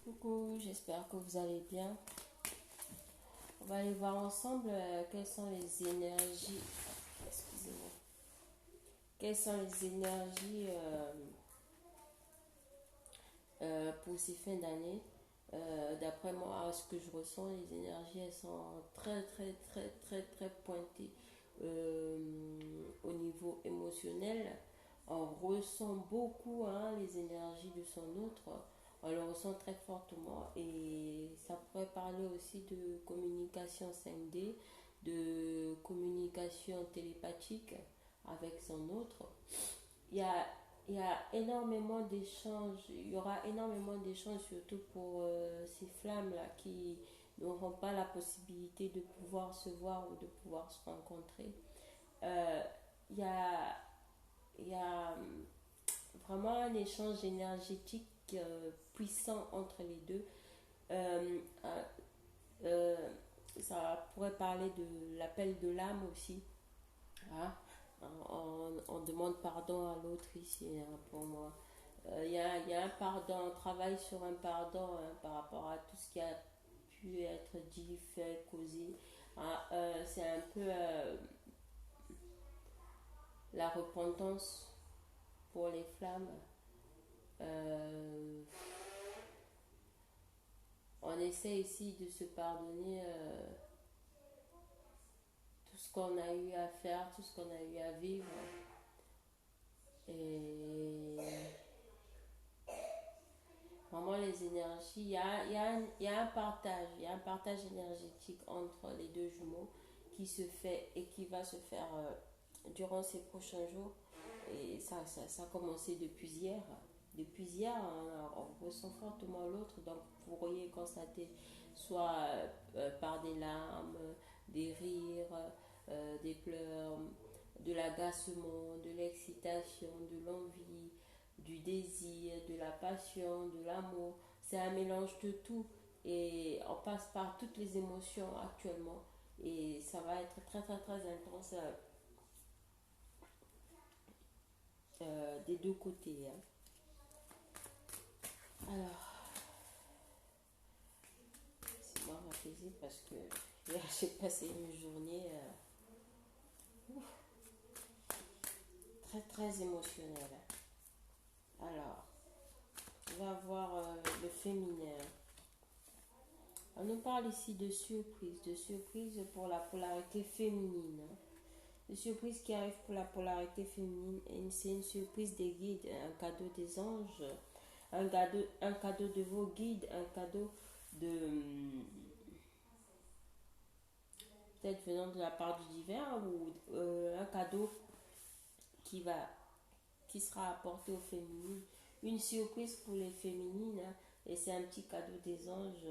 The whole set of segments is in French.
Coucou, j'espère que vous allez bien. On va aller voir ensemble quelles sont les énergies. Excusez-moi. Quelles sont les énergies pour ces fins d'année. D'après moi, ce que je ressens, les énergies, elles sont très pointées au niveau émotionnel. On ressent beaucoup les énergies de son autre. On le ressent très fortement et ça pourrait parler aussi de communication 5D, de communication télépathique avec son autre. Il y a, il y a énormément d'échanges, il y aura énormément d'échanges surtout pour ces flammes-là qui n'auront pas la possibilité de pouvoir se voir ou de pouvoir se rencontrer. Euh, il y a, il y a vraiment un échange énergétique puissant entre les deux. Euh, euh, euh, Ça pourrait parler de l'appel de l'âme aussi. Hein. On demande pardon à l'autre ici pour moi. Il y a un pardon, on travaille sur un pardon par rapport à tout ce qui a pu être dit, fait, causé. C'est un peu la repentance pour les flammes. Euh, on essaie ici de se pardonner tout ce qu'on a eu à faire, tout ce qu'on a eu à vivre. Et vraiment les énergies, il y a un partage, il y a un partage énergétique entre les deux jumeaux qui se fait et qui va se faire durant ces prochains jours. Et ça a commencé depuis hier. Depuis hier, on ressent fortement l'autre, donc vous pourriez constater soit par des larmes, des rires, des pleurs, de l'agacement, de l'excitation, de l'envie, du désir, de la passion, de l'amour. C'est un mélange de tout et on passe par toutes les émotions actuellement et ça va être très intense des deux côtés. Hein. Alors, c'est moi m'apaiser parce que hier j'ai passé une journée très émotionnelle. Alors, on va voir le féminin. On nous parle ici de surprise pour la polarité féminine. De surprise qui arrive pour la polarité féminine, et c'est une surprise des guides, un cadeau des anges, un cadeau de vos guides, un cadeau de peut-être venant de la part du divin ou un cadeau qui va qui sera apporté aux féminines. Une surprise pour les féminines et c'est un petit cadeau des anges.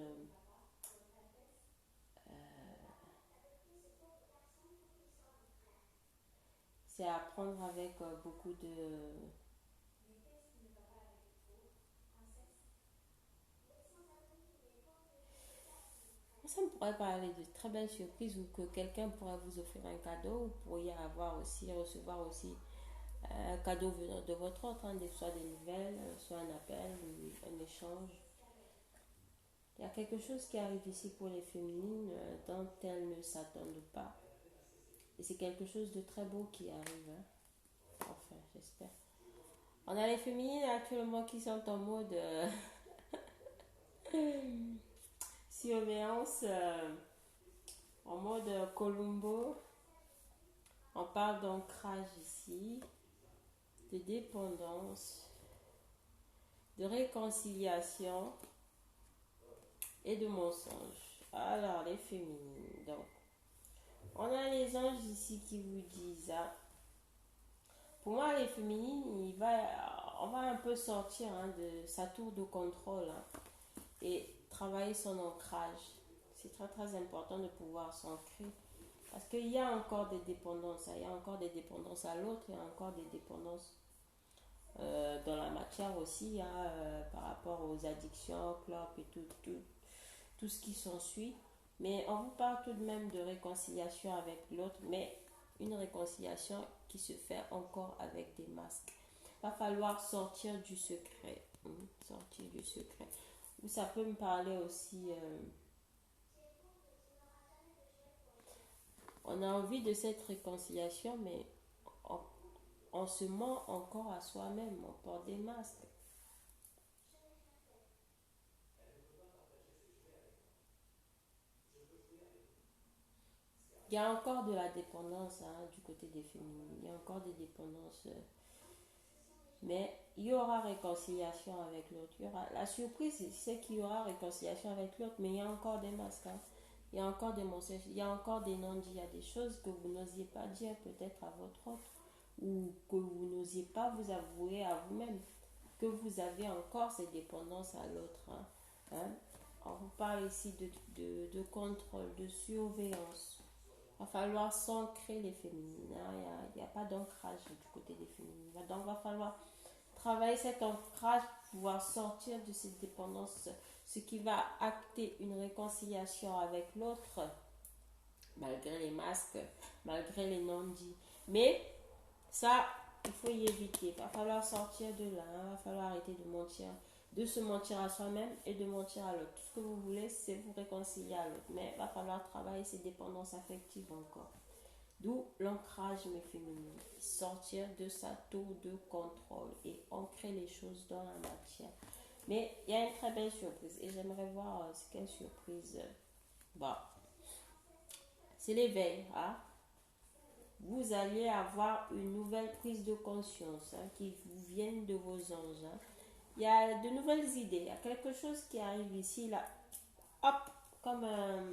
C'est à prendre avec beaucoup de. Ça me pourrait parler de très belles surprises ou que quelqu'un pourrait vous offrir un cadeau. Vous pourriez avoir aussi, recevoir aussi un cadeau venant de votre autre, hein, soit des nouvelles, soit un appel, un échange. Il y a quelque chose qui arrive ici pour les féminines dont elles ne s'attendent pas. Et c'est quelque chose de très beau qui arrive. Hein. Enfin, j'espère. On a les féminines actuellement qui sont en mode surveillance, en mode Columbo. On parle d'ancrage ici, de dépendance, de réconciliation et de mensonge. Alors, les féminines. Donc, on a les anges ici qui vous disent pour moi, les féminines, on va un peu sortir de sa tour de contrôle et travailler son ancrage. C'est très important de pouvoir s'ancrer parce qu'il y a encore des dépendances. Il y a encore des dépendances à l'autre, il y a encore des dépendances dans la matière aussi, par rapport aux addictions, clopes et tout ce qui s'ensuit. Mais on vous parle tout de même de réconciliation avec l'autre, mais une réconciliation qui se fait encore avec des masques. Il va falloir sortir du secret. Sortir du secret. Ou ça peut me parler aussi, on a envie de cette réconciliation, mais on, on se ment encore à soi-même, on porte des masques. Il y a encore de la dépendance hein, du côté des féminines. Il y a encore des dépendances. Mais il y aura réconciliation avec l'autre. La surprise, c'est qu'il y aura réconciliation avec l'autre, mais il y a encore des masques. Hein. Il y a encore des mensonges. Il y a encore des non-dits. Il y a des choses que vous n'osiez pas dire peut-être à votre autre. Ou que vous n'osiez pas vous avouer à vous-même. Que vous avez encore cette dépendance à l'autre. Hein. Hein. On vous parle ici de contrôle, de surveillance. Il va falloir s'ancrer les féminines. Hein. Il n'y a pas d'ancrage du côté des féminines. Donc, il va falloir travailler cet ancrage pour pouvoir sortir de cette dépendance, ce qui va acter une réconciliation avec l'autre, malgré les masques, malgré les non-dits. Mais ça, il faut y éviter. Il va falloir sortir de là. Il va falloir arrêter de mentir, de se mentir à soi-même et de mentir à l'autre. Tout ce que vous voulez, c'est vous réconcilier à l'autre. Mais il va falloir travailler ces dépendances affectives encore. D'où l'ancrage féminin. Sortir de sa tour de contrôle et ancrer les choses dans la matière. Mais il y a une très belle surprise et j'aimerais voir c'est quelle surprise. Bon, c'est l'éveil. Hein? Vous allez avoir une nouvelle prise de conscience hein, qui vous vienne de vos anges. Hein. Il y a de nouvelles idées. Il y a quelque chose qui arrive ici, là. Hop, comme un.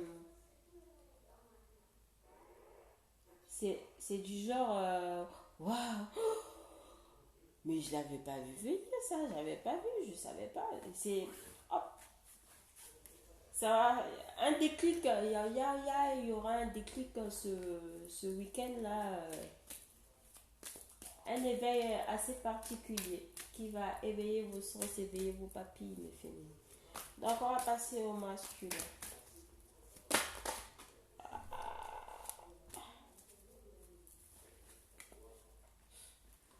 C'est du genre. Waouh! Mais je l'avais pas vu venir, ça. J'avais pas vu, je savais pas. C'est. Hop! Ça va. Un déclic. Il y aura un déclic ce week-end-là. Un éveil assez particulier qui va éveiller vos sens, éveiller vos papilles, mes féminines. Donc, on va passer au masculin.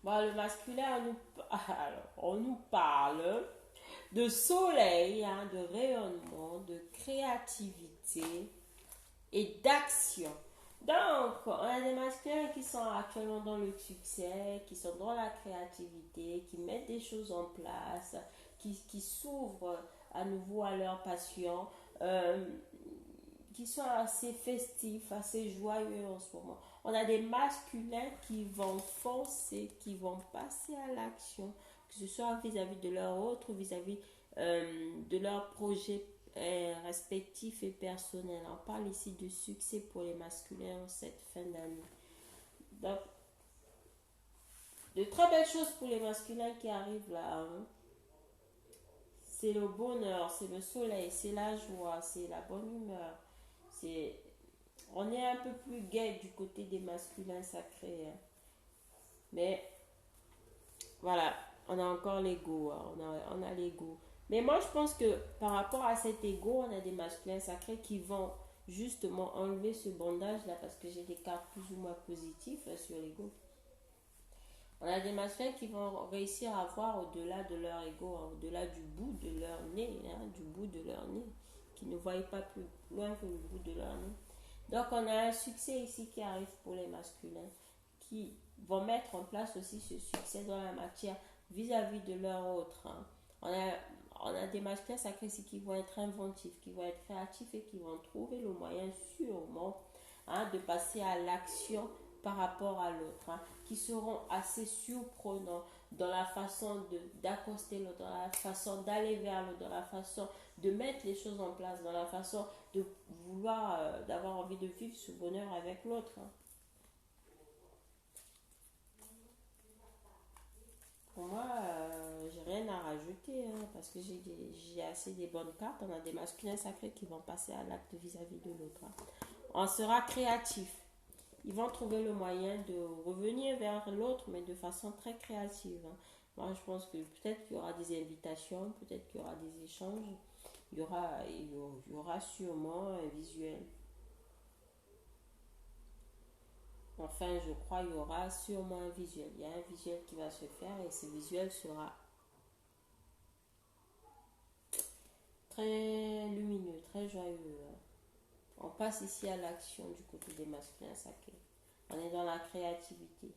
Bon, le masculin, on nous parle de soleil, hein, de rayonnement, de créativité et d'action. Donc, on a des masculins qui sont actuellement dans le succès, qui sont dans la créativité, qui mettent des choses en place, qui s'ouvrent à nouveau à leur passion, euh, qui sont assez festifs, assez joyeux en ce moment. On a des masculins qui vont foncer, qui vont passer à l'action, que ce soit vis-à-vis de leur autre, vis-à-vis de leurs projets respectifs et personnels. On parle ici de succès pour les masculins en cette fin d'année. Donc, de très belles choses pour les masculins qui arrivent là. Hein. C'est le bonheur, c'est le soleil, c'est la joie, c'est la bonne humeur. C'est on est un peu plus gai du côté des masculins sacrés. Hein. Mais voilà, on a encore l'ego. Hein. On a l'ego. Mais moi, je pense que par rapport à cet ego, on a des masculins sacrés qui vont justement enlever ce bandage-là parce que j'ai des cartes plus ou moins positives sur l'ego. On a des masculins qui vont réussir à voir au-delà de leur ego, hein, au-delà du bout de leur nez, hein, du bout de leur nez, qui ne voient pas plus loin que le bout de leur nez. Donc on a un succès ici qui arrive pour les masculins, qui vont mettre en place aussi ce succès dans la matière vis-à-vis de leur autre. Hein. On a des masculins sacrés ici qui vont être inventifs, qui vont être créatifs et qui vont trouver le moyen sûrement hein, de passer à l'action par rapport à l'autre, hein, qui seront assez surprenants dans la façon d'accoster l'autre, dans la façon d'aller vers l'autre, dans la façon de mettre les choses en place, dans la façon de vouloir, d'avoir envie de vivre ce bonheur avec l'autre. Hein. Pour moi, j'ai rien à rajouter hein, parce que j'ai assez des bonnes cartes. On a des masculins sacrés qui vont passer à l'acte vis-à-vis de l'autre. Hein. On sera créatif. Ils vont trouver le moyen de revenir vers l'autre, mais de façon très créative. Hein. Moi, je pense que peut-être qu'il y aura des invitations, peut-être qu'il y aura des échanges. Il y aura sûrement un visuel. Enfin, je crois qu'il y aura sûrement un visuel. Il y a un visuel qui va se faire et ce visuel sera très lumineux, très joyeux. On passe ici à l'action du côté des masculins sacrés. On est dans la créativité.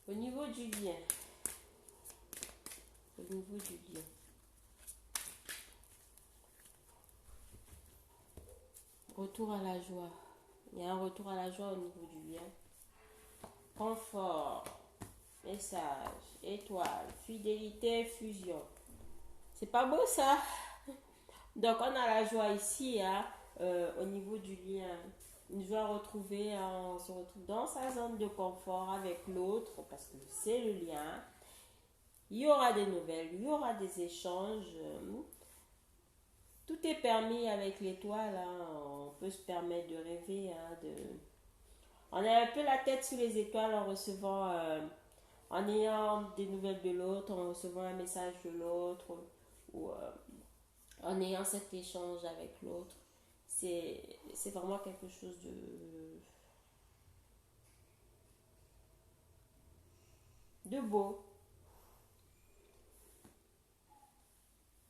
Au niveau du lien, au niveau du lien, retour à la joie. Il y a un retour à la joie au niveau du lien. Confort, message, étoile, fidélité, fusion. C'est pas beau ça? Donc on a la joie ici, hein, au niveau du lien. Une joie retrouvée, hein, on se retrouve dans sa zone de confort avec l'autre parce que c'est le lien. Il y aura des nouvelles, il y aura des échanges. Tout est permis avec l'étoile. Hein, on peut se permettre de rêver. Hein, On a un peu la tête sous les étoiles en recevant, en ayant des nouvelles de l'autre, en recevant un message de l'autre ou en ayant cet échange avec l'autre. C'est vraiment quelque chose de beau.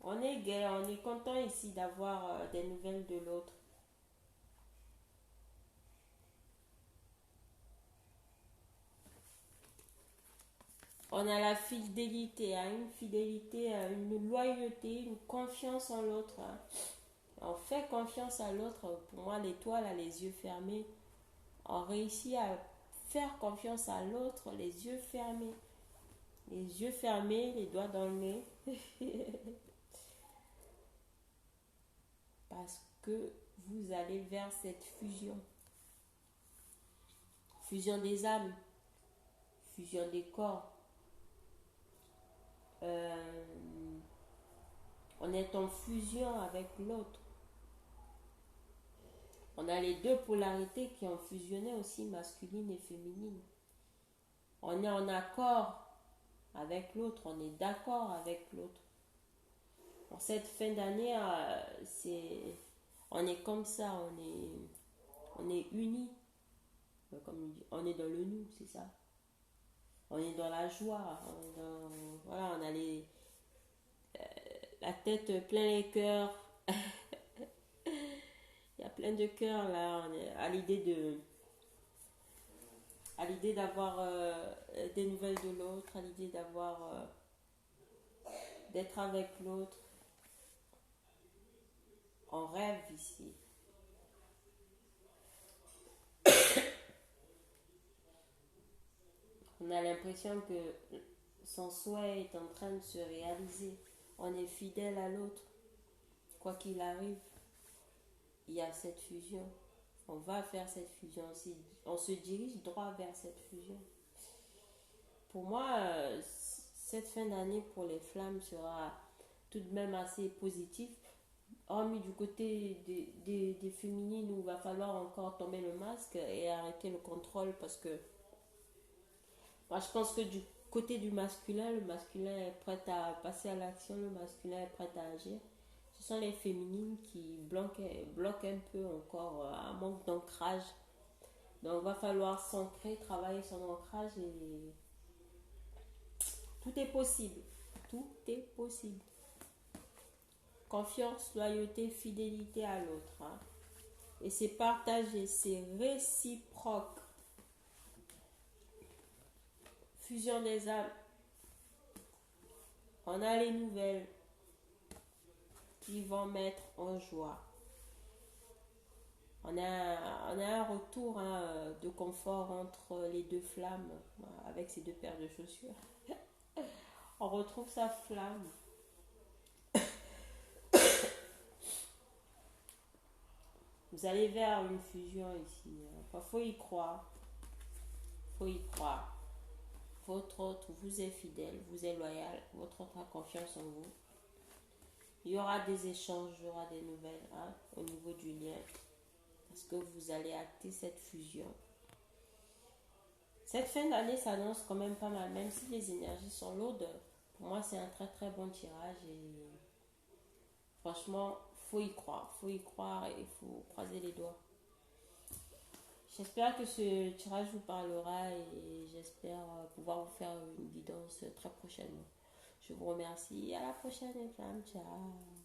On est gai, on est content ici d'avoir des nouvelles de l'autre. On a la fidélité, hein, une fidélité, une loyauté, une confiance en l'autre. Hein. On fait confiance à l'autre. Pour moi, l'étoile a les yeux fermés. On réussit à faire confiance à l'autre, les yeux fermés. Les yeux fermés, les doigts dans le nez. Parce que vous allez vers cette fusion. Fusion des âmes, fusion des corps. Euh, on est en fusion avec l'autre. On a les deux polarités qui ont fusionné aussi, masculine et féminine. On est en accord avec l'autre, on est d'accord avec l'autre. En cette fin d'année, on est comme ça, on est unis. Comme on est dans le nous, c'est ça. On est dans la joie, voilà, on a la tête plein les cœurs. Il y a plein de cœurs là, on est à l'idée d'avoir des nouvelles de l'autre, à l'idée d'être avec l'autre. On rêve ici. On a l'impression que son souhait est en train de se réaliser. On est fidèle à l'autre. Quoi qu'il arrive, il y a cette fusion. On va faire cette fusion aussi. On se dirige droit vers cette fusion. Pour moi, cette fin d'année pour les flammes sera tout de même assez positive. Hormis du côté des féminines où il va falloir encore tomber le masque et arrêter le contrôle parce que moi je pense que du côté du masculin, le masculin est prêt à passer à l'action, le masculin est prêt à agir. Ce sont les féminines qui bloquent un peu encore un manque d'ancrage. Donc il va falloir s'ancrer, travailler son ancrage et tout est possible. Tout est possible. Confiance, loyauté, fidélité à l'autre. Hein. Et c'est partagé, c'est réciproque. Fusion des âmes. On a les nouvelles qui vont mettre en joie. On a un retour hein, de confort entre les deux flammes avec ces deux paires de chaussures. On retrouve sa flamme. Vous allez vers une fusion ici. Enfin, faut y croire. Faut y croire. Votre autre vous est fidèle, vous est loyal, votre autre a confiance en vous. Il y aura des échanges, il y aura des nouvelles hein, au niveau du lien. Parce que vous allez acter cette fusion. Cette fin d'année s'annonce quand même pas mal, même si les énergies sont lourdes. Pour moi, c'est un très très bon tirage et franchement, faut y croire et il faut croiser les doigts. J'espère que ce tirage vous parlera et j'espère pouvoir vous faire une guidance très prochainement. Je vous remercie. À la prochaine, les femmes. Ciao.